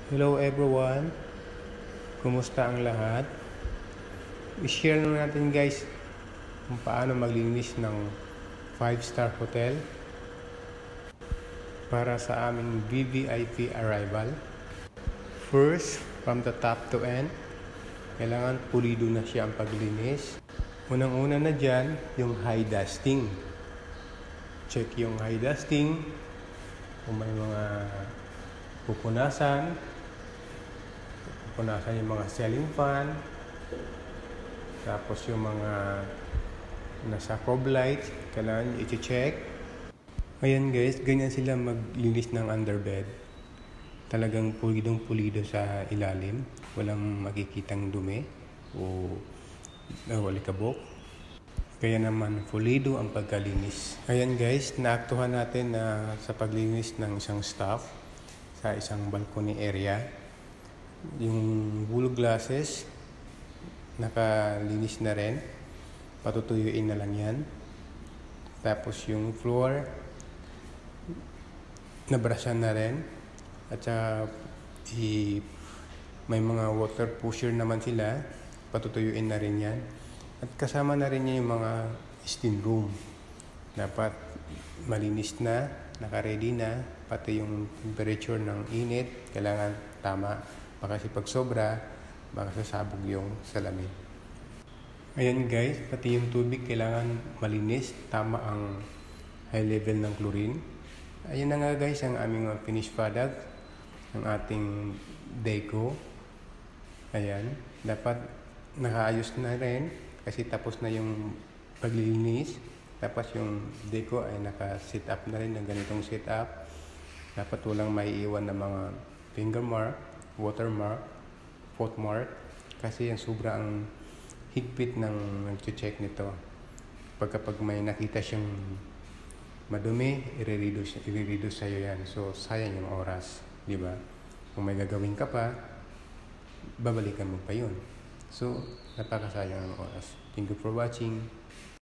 Hello everyone, kumusta ang lahat? I-share natin guys kung paano maglinis ng 5-star hotel para sa aming VVIP arrival. First, from the top to end, kailangan pulido na siya ang paglinis. Unang-una na dyan, yung high dusting. Check yung high dusting, kung may mga pupunasan yung mga ceiling fan, tapos yung mga nasa probe light, kailangan i-check. Ayan guys, ganyan sila maglinis ng underbed. Talagang pulidong-pulido sa ilalim, walang makikitang dumi o walikabok. Kaya naman pulido ang pagkalinis. Ayan guys, naaktuhan natin na sa paglinis ng isang staff sa isang balcony area. Yung bulog glasses nakalinis na rin, patutuyuin na lang yan. Tapos yung floor nabrashan na rin, at saka may mga water pusher naman sila, patutuyuin na rin yan. At kasama na rin yung mga steam room, dapat malinis na, naka-ready na, pati yung temperature ng init kailangan tama. Baka kasi pag sobra, baka sasabog yung salamin. Ayan guys, pati yung tubig kailangan malinis, tama ang high level ng chlorine. Ayan na nga guys ang aming finished product ng ating deco. Ayan, dapat nakaayos na rin kasi tapos na yung paglilinis. Tapos yung deco ay naka-set up na rin ng ganitong setup. Dapat walang maiiwan na mga finger mark, watermark, footmark, kasi yung sobrang higpit ng nag-check nito. Pag may nakita siyang madumi, i-reduce sa'yo yan. So sayang yung oras, di ba? Kung may gagawin ka pa, babalikan mo pa yun. So napakasayang ang oras. Thank you for watching.